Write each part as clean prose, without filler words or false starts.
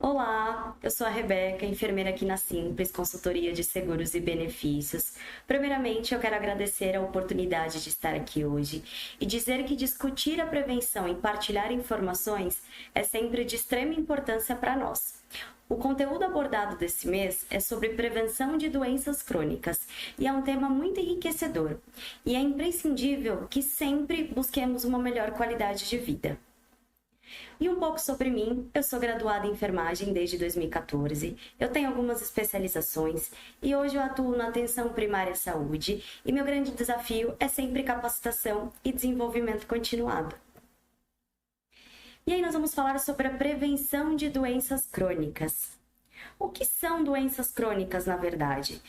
Olá, eu sou a Rebeca, enfermeira aqui na Simples, consultoria de seguros e benefícios. Primeiramente, eu quero agradecer a oportunidade de estar aqui hoje e dizer que discutir a prevenção e partilhar informações é sempre de extrema importância para nós. O conteúdo abordado desse mês é sobre prevenção de doenças crônicas e é um tema muito enriquecedor. E é imprescindível que sempre busquemos uma melhor qualidade de vida. E um pouco sobre mim, eu sou graduada em enfermagem desde 2014, eu tenho algumas especializações e hoje eu atuo na atenção primária à saúde e meu grande desafio é sempre capacitação e desenvolvimento continuado. E aí nós vamos falar sobre a prevenção de doenças crônicas. O que são doenças crônicas, na verdade?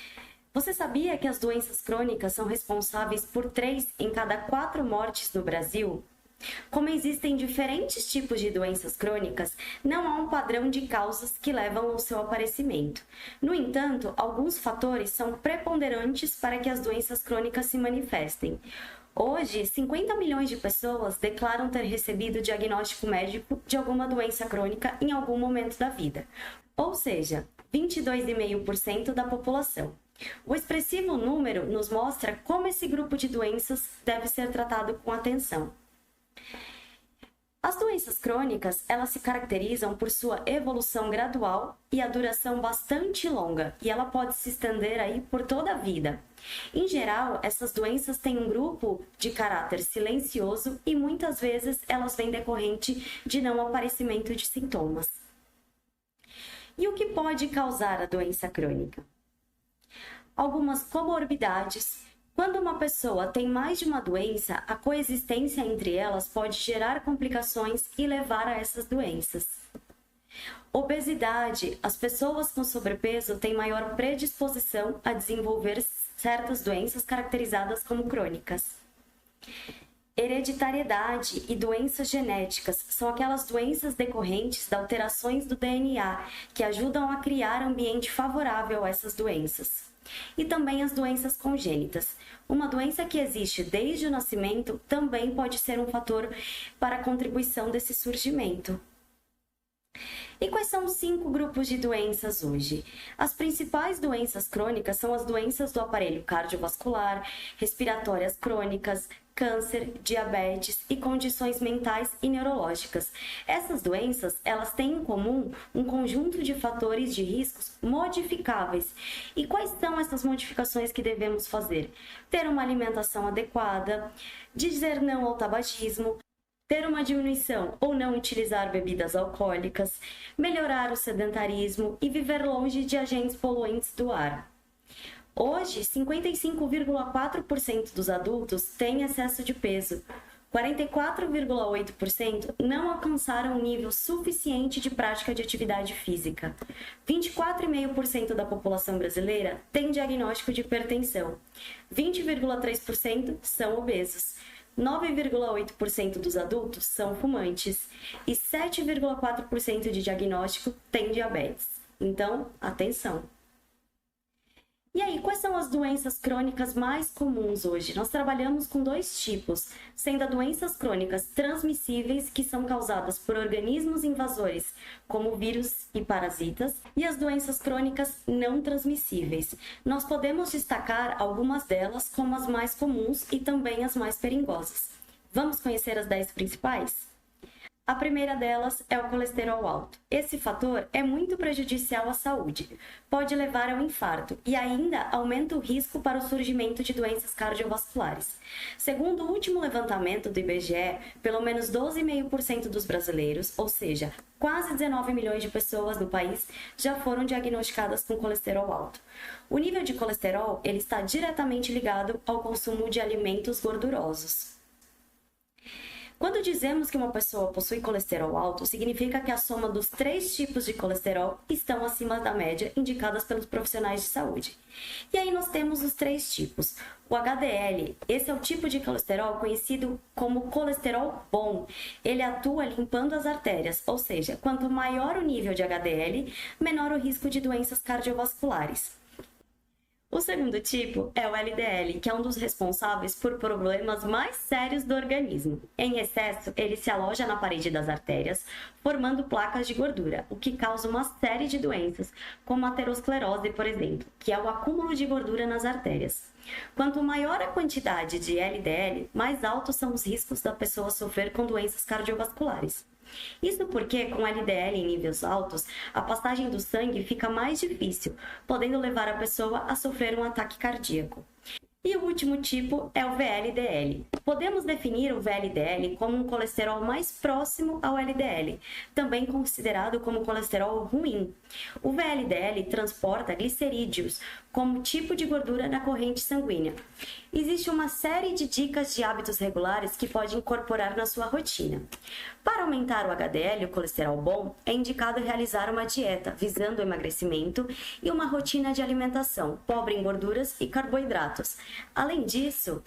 Você sabia que as doenças crônicas são responsáveis por 3 em cada 4 mortes no Brasil? Como existem diferentes tipos de doenças crônicas, não há um padrão de causas que levam ao seu aparecimento. No entanto, alguns fatores são preponderantes para que as doenças crônicas se manifestem. Hoje, 50 milhões de pessoas declaram ter recebido diagnóstico médico de alguma doença crônica em algum momento da vida, ou seja, 22,5% da população. O expressivo número nos mostra como esse grupo de doenças deve ser tratado com atenção. As doenças crônicas, elas se caracterizam por sua evolução gradual e a duração bastante longa, e ela pode se estender aí por toda a vida. Em geral, essas doenças têm um grupo de caráter silencioso e muitas vezes elas vêm decorrente de não aparecimento de sintomas. E o que pode causar a doença crônica? Algumas comorbidades. Quando uma pessoa tem mais de uma doença, a coexistência entre elas pode gerar complicações e levar a essas doenças. Obesidade. As pessoas com sobrepeso têm maior predisposição a desenvolver certas doenças caracterizadas como crônicas. Hereditariedade e doenças genéticas são aquelas doenças decorrentes de alterações do DNA que ajudam a criar ambiente favorável a essas doenças. E também as doenças congênitas. Uma doença que existe desde o nascimento também pode ser um fator para a contribuição desse surgimento. E quais são os 5 grupos de doenças hoje? As principais doenças crônicas são as doenças do aparelho cardiovascular, respiratórias crônicas, câncer, diabetes e condições mentais e neurológicas. Essas doenças, elas têm em comum um conjunto de fatores de riscos modificáveis. E quais são essas modificações que devemos fazer? Ter uma alimentação adequada, dizer não ao tabagismo, ter uma diminuição ou não utilizar bebidas alcoólicas, melhorar o sedentarismo e viver longe de agentes poluentes do ar. Hoje, 55,4% dos adultos têm excesso de peso. 44,8% não alcançaram um nível suficiente de prática de atividade física. 24,5% da população brasileira tem diagnóstico de hipertensão. 20,3% são obesos. 9,8% dos adultos são fumantes e 7,4% de diagnóstico tem diabetes. Então, atenção! E aí, quais são as doenças crônicas mais comuns hoje? Nós trabalhamos com 2 tipos, sendo as doenças crônicas transmissíveis, que são causadas por organismos invasores, como vírus e parasitas, e as doenças crônicas não transmissíveis. Nós podemos destacar algumas delas como as mais comuns e também as mais perigosas. Vamos conhecer as 10 principais? A primeira delas é o colesterol alto. Esse fator é muito prejudicial à saúde, pode levar ao infarto e ainda aumenta o risco para o surgimento de doenças cardiovasculares. Segundo o último levantamento do IBGE, pelo menos 12,5% dos brasileiros, ou seja, quase 19 milhões de pessoas no país, já foram diagnosticadas com colesterol alto. O nível de colesterol ele está diretamente ligado ao consumo de alimentos gordurosos. Quando dizemos que uma pessoa possui colesterol alto, significa que a soma dos 3 tipos de colesterol estão acima da média indicadas pelos profissionais de saúde. E aí nós temos os 3 tipos. O HDL, esse é o tipo de colesterol conhecido como colesterol bom. Ele atua limpando as artérias, ou seja, quanto maior o nível de HDL, menor o risco de doenças cardiovasculares. O segundo tipo é o LDL, que é um dos responsáveis por problemas mais sérios do organismo. Em excesso, ele se aloja na parede das artérias, formando placas de gordura, o que causa uma série de doenças, como a aterosclerose, por exemplo, que é o acúmulo de gordura nas artérias. Quanto maior a quantidade de LDL, mais altos são os riscos da pessoa sofrer com doenças cardiovasculares. Isso porque, com LDL em níveis altos, a passagem do sangue fica mais difícil, podendo levar a pessoa a sofrer um ataque cardíaco. E o último tipo é o VLDL. Podemos definir o VLDL como um colesterol mais próximo ao LDL, também considerado como colesterol ruim. O VLDL transporta glicerídeos como tipo de gordura na corrente sanguínea. Existe uma série de dicas de hábitos regulares que pode incorporar na sua rotina. Para aumentar o HDL, o colesterol bom, é indicado realizar uma dieta visando o emagrecimento e uma rotina de alimentação pobre em gorduras e carboidratos. Além disso,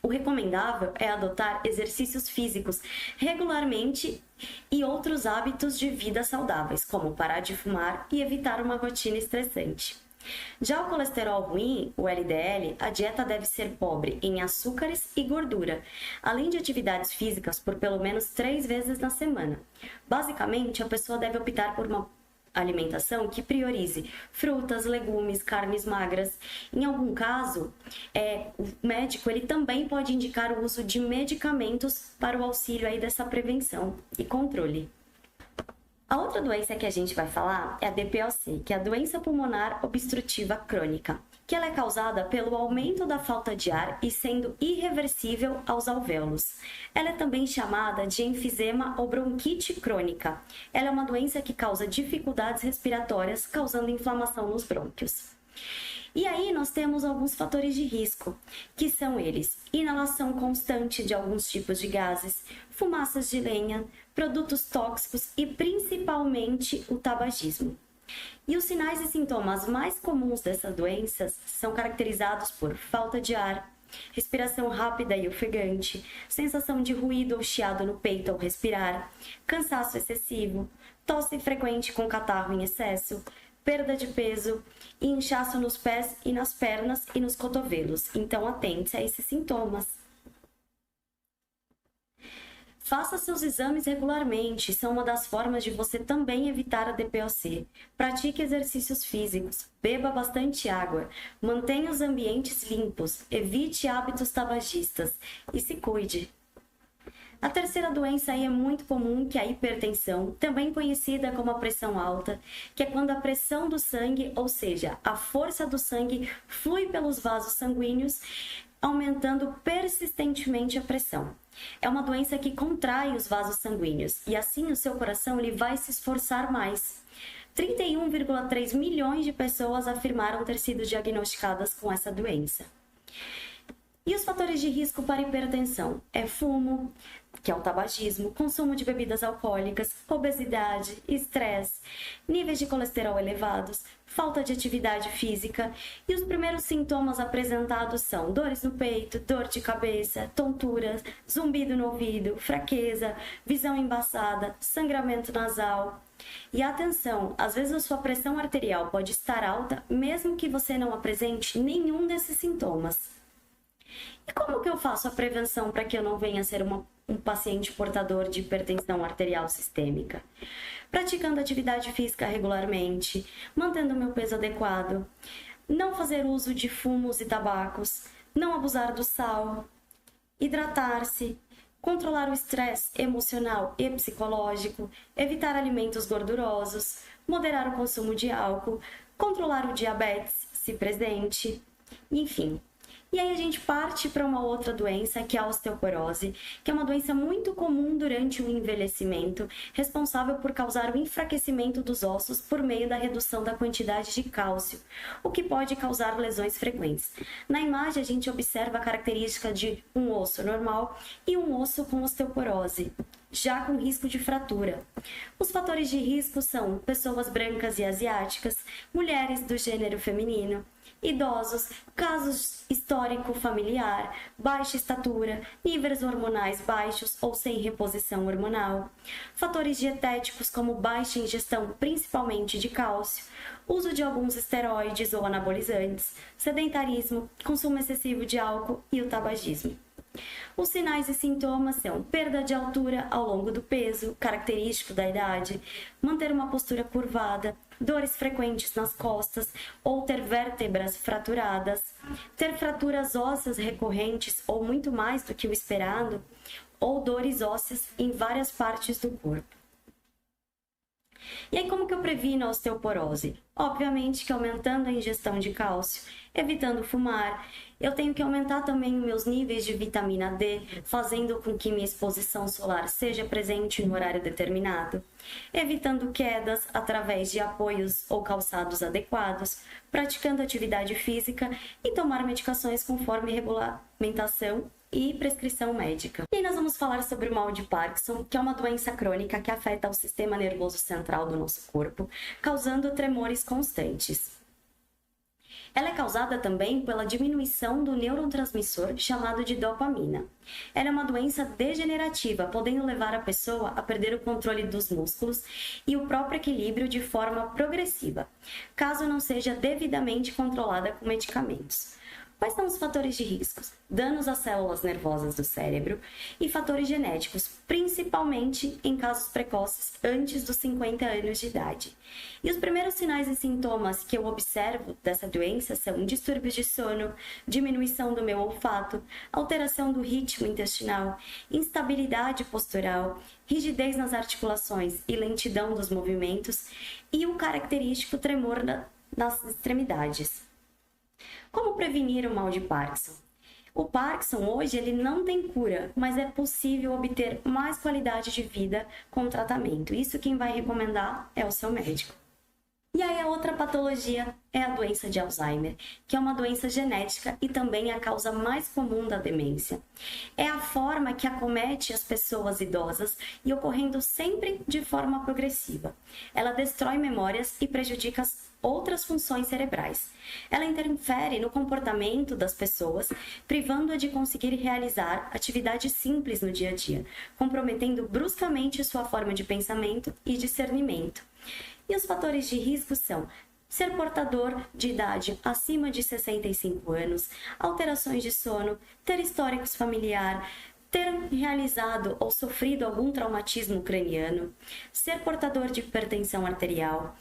o recomendável é adotar exercícios físicos regularmente e outros hábitos de vida saudáveis, como parar de fumar e evitar uma rotina estressante. Já o colesterol ruim, o LDL, a dieta deve ser pobre em açúcares e gordura, além de atividades físicas por pelo menos 3 vezes na semana. Basicamente, a pessoa deve optar por uma alimentação que priorize frutas, legumes, carnes magras. Em algum caso, o médico ele também pode indicar o uso de medicamentos para o auxílio aí dessa prevenção e controle. A outra doença que a gente vai falar é a DPOC, que é a doença pulmonar obstrutiva crônica, que ela é causada pelo aumento da falta de ar e sendo irreversível aos alvéolos. Ela é também chamada de enfisema ou bronquite crônica. Ela é uma doença que causa dificuldades respiratórias, causando inflamação nos brônquios. E aí nós temos alguns fatores de risco, que são eles: inalação constante de alguns tipos de gases, fumaças de lenha, produtos tóxicos e principalmente o tabagismo. E os sinais e sintomas mais comuns dessas doenças são caracterizados por falta de ar, respiração rápida e ofegante, sensação de ruído ou chiado no peito ao respirar, cansaço excessivo, tosse frequente com catarro em excesso, perda de peso e inchaço nos pés e nas pernas e nos cotovelos. Então, atente a esses sintomas. Faça seus exames regularmente, são uma das formas de você também evitar a DPOC. Pratique exercícios físicos, beba bastante água, mantenha os ambientes limpos, evite hábitos tabagistas e se cuide. A terceira doença aí é muito comum, que é a hipertensão, também conhecida como a pressão alta, que é quando a pressão do sangue, ou seja, a força do sangue, flui pelos vasos sanguíneos, aumentando persistentemente a pressão. É uma doença que contrai os vasos sanguíneos e assim o seu coração ele vai se esforçar mais. 31,3 milhões de pessoas afirmaram ter sido diagnosticadas com essa doença. E os fatores de risco para hipertensão? É fumo, que é o tabagismo, consumo de bebidas alcoólicas, obesidade, estresse, níveis de colesterol elevados, falta de atividade física. E os primeiros sintomas apresentados são dores no peito, dor de cabeça, tonturas, zumbido no ouvido, fraqueza, visão embaçada, sangramento nasal. E atenção, às vezes a sua pressão arterial pode estar alta, mesmo que você não apresente nenhum desses sintomas. E como que eu faço a prevenção para que eu não venha a ser um paciente portador de hipertensão arterial sistêmica? Praticando atividade física regularmente, mantendo meu peso adequado, não fazer uso de fumos e tabacos, não abusar do sal, hidratar-se, controlar o estresse emocional e psicológico, evitar alimentos gordurosos, moderar o consumo de álcool, controlar o diabetes, se presente, enfim. E aí a gente parte para uma outra doença, que é a osteoporose, que é uma doença muito comum durante o envelhecimento, responsável por causar o enfraquecimento dos ossos por meio da redução da quantidade de cálcio, o que pode causar lesões frequentes. Na imagem a gente observa a característica de um osso normal e um osso com osteoporose. já com risco de fratura. Os fatores de risco são pessoas brancas e asiáticas, mulheres do gênero feminino, idosos, casos histórico familiar, baixa estatura, níveis hormonais baixos ou sem reposição hormonal, fatores dietéticos como baixa ingestão principalmente de cálcio, uso de alguns esteroides ou anabolizantes, sedentarismo, consumo excessivo de álcool e o tabagismo. Os sinais e sintomas são perda de altura ao longo do peso, característico da idade, manter uma postura curvada, dores frequentes nas costas ou ter vértebras fraturadas, ter fraturas ósseas recorrentes ou muito mais do que o esperado, ou dores ósseas em várias partes do corpo. E aí, como que eu previno a osteoporose? Obviamente que aumentando a ingestão de cálcio, evitando fumar, eu tenho que aumentar também os meus níveis de vitamina D, fazendo com que minha exposição solar seja presente no horário determinado, evitando quedas através de apoios ou calçados adequados, praticando atividade física e tomar medicações conforme regulamentação e prescrição médica. E aí nós vamos falar sobre o mal de Parkinson, que é uma doença crônica que afeta o sistema nervoso central do nosso corpo, causando tremores constantes. Ela é causada também pela diminuição do neurotransmissor chamado de dopamina. Ela é uma doença degenerativa, podendo levar a pessoa a perder o controle dos músculos e o próprio equilíbrio de forma progressiva, caso não seja devidamente controlada com medicamentos. Quais são os fatores de riscos? Danos às células nervosas do cérebro e fatores genéticos, principalmente em casos precoces antes dos 50 anos de idade. E os primeiros sinais e sintomas que eu observo dessa doença são distúrbios de sono, diminuição do meu olfato, alteração do ritmo intestinal, instabilidade postural, rigidez nas articulações e lentidão dos movimentos e o característico tremor nas extremidades. Como prevenir o mal de Parkinson? O Parkinson hoje ele não tem cura, mas é possível obter mais qualidade de vida com o tratamento. Isso quem vai recomendar é o seu médico. E aí a outra patologia é a doença de Alzheimer, que é uma doença genética e também é a causa mais comum da demência. É a forma que acomete as pessoas idosas e ocorrendo sempre de forma progressiva. Ela destrói memórias e prejudica outras funções cerebrais. Ela interfere no comportamento das pessoas, privando-a de conseguir realizar atividades simples no dia a dia, comprometendo bruscamente sua forma de pensamento e discernimento. E os fatores de risco são ser portador de idade acima de 65 anos, alterações de sono, ter históricos familiar, ter realizado ou sofrido algum traumatismo craniano, ser portador de hipertensão arterial,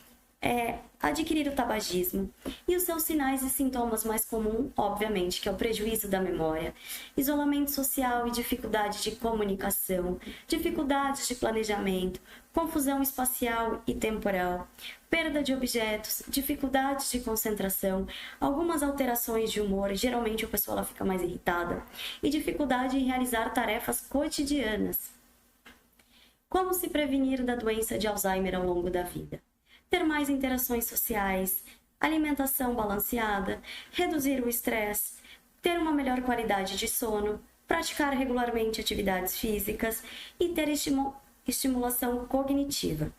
adquirir o tabagismo. E os seus sinais e sintomas mais comuns, obviamente, que é o prejuízo da memória, isolamento social e dificuldade de comunicação, dificuldades de planejamento, confusão espacial e temporal, perda de objetos, dificuldades de concentração, algumas alterações de humor, geralmente a pessoa ela fica mais irritada, e dificuldade em realizar tarefas cotidianas. Como se prevenir da doença de Alzheimer ao longo da vida? Ter mais interações sociais, alimentação balanceada, reduzir o estresse, ter uma melhor qualidade de sono, praticar regularmente atividades físicas e ter estimulação cognitiva.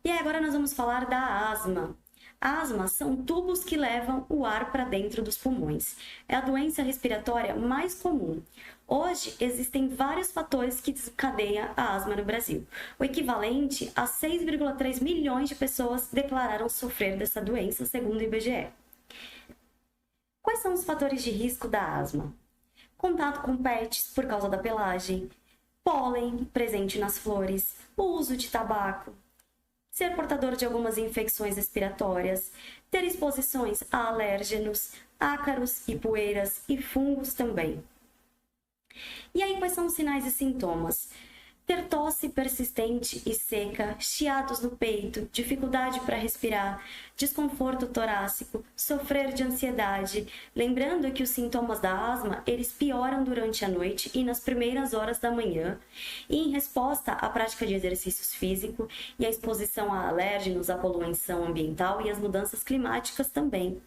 E agora nós vamos falar da asma. Asma são tubos que levam o ar para dentro dos pulmões. É a doença respiratória mais comum. Hoje, existem vários fatores que desencadeiam a asma no Brasil. O equivalente a 6,3 milhões de pessoas declararam sofrer dessa doença, segundo o IBGE. Quais são os fatores de risco da asma? Contato com pets por causa da pelagem, pólen presente nas flores, o uso de tabaco, ser portador de algumas infecções respiratórias, ter exposições a alérgenos, ácaros e poeiras e fungos também. E aí, quais são os sinais e sintomas? Ter tosse persistente e seca, chiados no peito, dificuldade para respirar, desconforto torácico, sofrer de ansiedade. Lembrando que os sintomas da asma, eles pioram durante a noite e nas primeiras horas da manhã, e em resposta à prática de exercícios físicos e à exposição a alérgenos, à poluição ambiental e às mudanças climáticas também.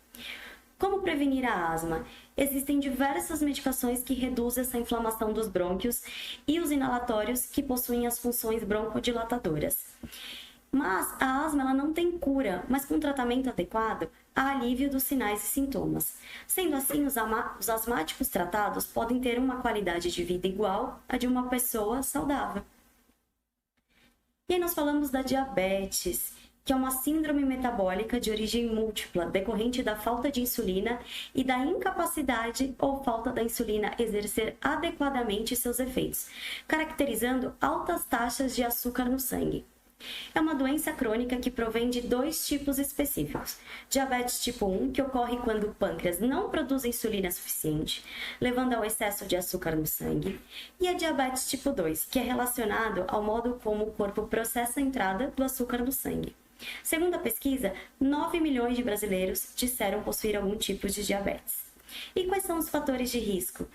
Como prevenir a asma? Existem diversas medicações que reduzem essa inflamação dos brônquios e os inalatórios que possuem as funções broncodilatadoras. Mas a asma ela não tem cura, mas com tratamento adequado, há alívio dos sinais e sintomas. Sendo assim, os asmáticos tratados podem ter uma qualidade de vida igual à de uma pessoa saudável. E aí nós falamos da diabetes, que é uma síndrome metabólica de origem múltipla, decorrente da falta de insulina e da incapacidade ou falta da insulina exercer adequadamente seus efeitos, caracterizando altas taxas de açúcar no sangue. É uma doença crônica que provém de dois tipos específicos. Diabetes tipo 1, que ocorre quando o pâncreas não produz insulina suficiente, levando ao excesso de açúcar no sangue. E a diabetes tipo 2, que é relacionado ao modo como o corpo processa a entrada do açúcar no sangue. Segundo a pesquisa, 9 milhões de brasileiros disseram possuir algum tipo de diabetes. E quais são os fatores de risco?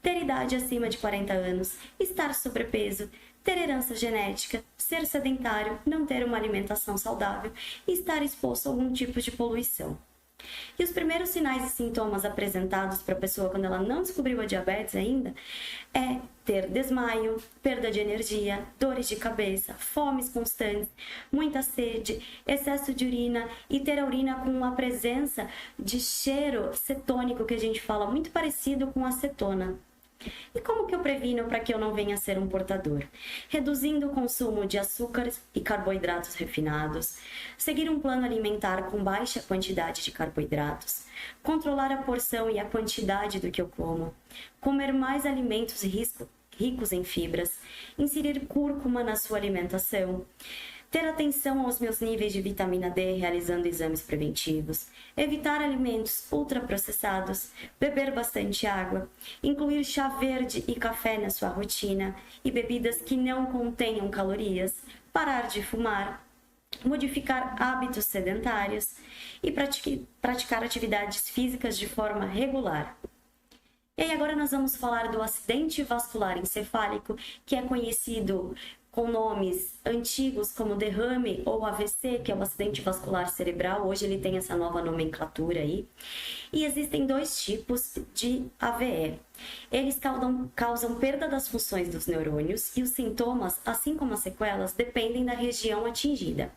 Ter idade acima de 40 anos, estar sobrepeso, ter herança genética, ser sedentário, não ter uma alimentação saudável e estar exposto a algum tipo de poluição. E os primeiros sinais e sintomas apresentados para a pessoa quando ela não descobriu a diabetes ainda é ter desmaio, perda de energia, dores de cabeça, fomes constantes, muita sede, excesso de urina e ter a urina com uma presença de cheiro cetônico que a gente fala muito parecido com acetona. E como que eu previno para que eu não venha a ser um portador? Reduzindo o consumo de açúcares e carboidratos refinados, seguir um plano alimentar com baixa quantidade de carboidratos, controlar a porção e a quantidade do que eu como, comer mais alimentos ricos em fibras, inserir cúrcuma na sua alimentação, ter atenção aos meus níveis de vitamina D realizando exames preventivos, evitar alimentos ultraprocessados, beber bastante água, incluir chá verde e café na sua rotina e bebidas que não contenham calorias, parar de fumar, modificar hábitos sedentários e praticar atividades físicas de forma regular. E aí agora nós vamos falar do acidente vascular encefálico, que é conhecido com nomes antigos como derrame ou AVC, que é o acidente vascular cerebral. Hoje ele tem essa nova nomenclatura aí. E existem dois tipos de AVE. Eles causam perda das funções dos neurônios e os sintomas, assim como as sequelas, dependem da região atingida.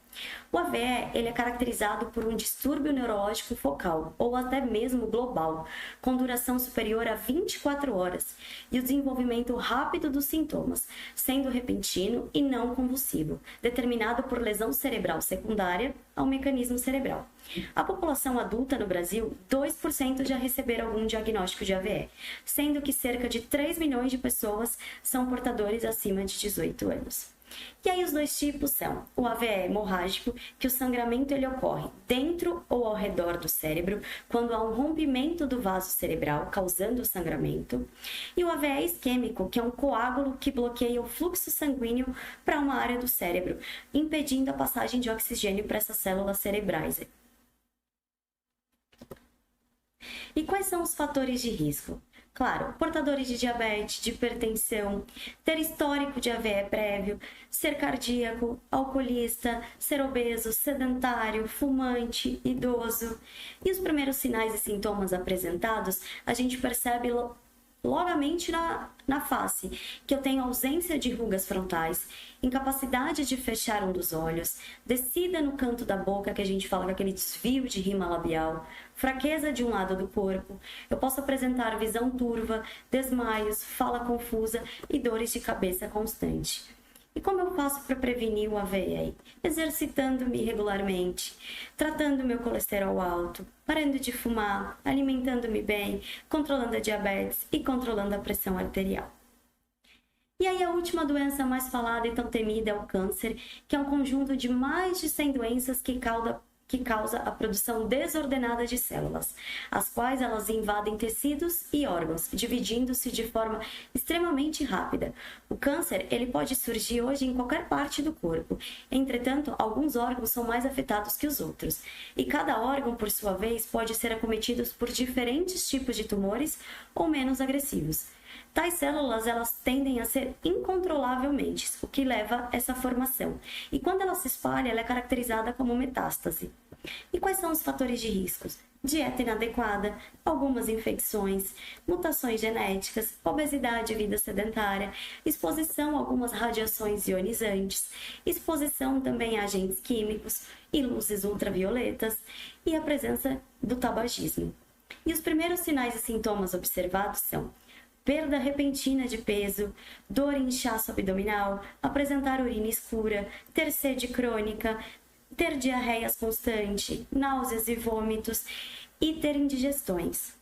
O AVE ele é caracterizado por um distúrbio neurológico focal ou até mesmo global, com duração superior a 24 horas e o desenvolvimento rápido dos sintomas, sendo repentino e não convulsivo, determinado por lesão cerebral secundária ao mecanismo cerebral. A população adulta no Brasil, 2% já receberam algum diagnóstico de AVE, sendo que cerca de 3 milhões de pessoas são portadores acima de 18 anos. E aí os dois tipos são o AVE hemorrágico, que o sangramento ele ocorre dentro ou ao redor do cérebro, quando há um rompimento do vaso cerebral, causando o sangramento, e o AVE isquêmico, que é um coágulo que bloqueia o fluxo sanguíneo para uma área do cérebro, impedindo a passagem de oxigênio para essas células cerebrais. E quais são os fatores de risco? Claro, portadores de diabetes, de hipertensão, ter histórico de AVE prévio, ser cardíaco, alcoolista, ser obeso, sedentário, fumante, idoso. E os primeiros sinais e sintomas apresentados, a gente percebe logamente na face, que eu tenho ausência de rugas frontais, incapacidade de fechar um dos olhos, descida no canto da boca, que a gente fala com aquele desvio de rima labial, fraqueza de um lado do corpo, eu posso apresentar visão turva, desmaios, fala confusa e dores de cabeça constante. E como eu faço para prevenir o AVE? Exercitando-me regularmente, tratando meu colesterol alto, parando de fumar, alimentando-me bem, controlando a diabetes e controlando a pressão arterial. E aí a última doença mais falada e tão temida é o câncer, que é um conjunto de mais de 100 doenças que causa a produção desordenada de células, as quais elas invadem tecidos e órgãos, dividindo-se de forma extremamente rápida. O câncer ele pode surgir hoje em qualquer parte do corpo, entretanto, alguns órgãos são mais afetados que os outros, e cada órgão, por sua vez, pode ser acometido por diferentes tipos de tumores ou menos agressivos. Tais células, elas tendem a ser incontrolavelmente, o que leva a essa formação. E quando ela se espalha, ela é caracterizada como metástase. E quais são os fatores de riscos? Dieta inadequada, algumas infecções, mutações genéticas, obesidade e vida sedentária, exposição a algumas radiações ionizantes, exposição também a agentes químicos e luzes ultravioletas e a presença do tabagismo. E os primeiros sinais e sintomas observados são perda repentina de peso, dor e inchaço abdominal, apresentar urina escura, ter sede crônica, ter diarreias constante, náuseas e vômitos e ter indigestões.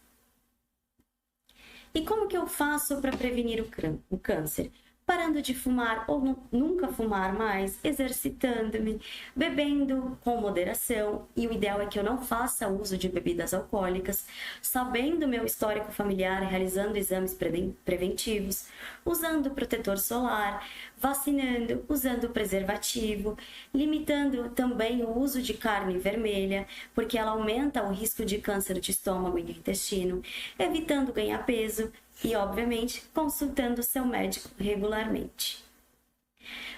E como que eu faço para prevenir o câncer? Parando de fumar ou nunca fumar mais, exercitando-me, bebendo com moderação, e o ideal é que eu não faça uso de bebidas alcoólicas, sabendo meu histórico familiar, realizando exames preventivos, usando protetor solar, vacinando, usando preservativo, limitando também o uso de carne vermelha, porque ela aumenta o risco de câncer de estômago e do intestino, evitando ganhar peso, e, obviamente, consultando seu médico regularmente.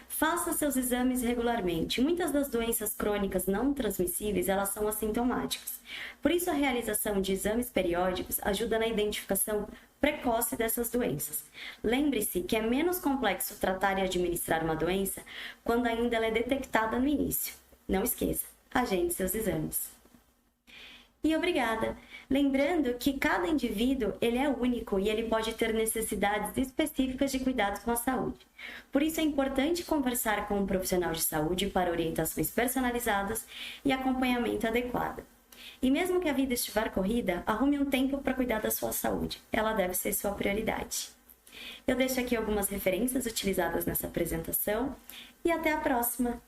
Faça seus exames regularmente. Muitas das doenças crônicas não transmissíveis, elas são assintomáticas. Por isso, a realização de exames periódicos ajuda na identificação precoce dessas doenças. Lembre-se que é menos complexo tratar e administrar uma doença quando ainda ela é detectada no início. Não esqueça, agende seus exames. E obrigada! Lembrando que cada indivíduo ele é único e ele pode ter necessidades específicas de cuidados com a saúde. Por isso é importante conversar com um profissional de saúde para orientações personalizadas e acompanhamento adequado. E mesmo que a vida estiver corrida, arrume um tempo para cuidar da sua saúde. Ela deve ser sua prioridade. Eu deixo aqui algumas referências utilizadas nessa apresentação e até a próxima!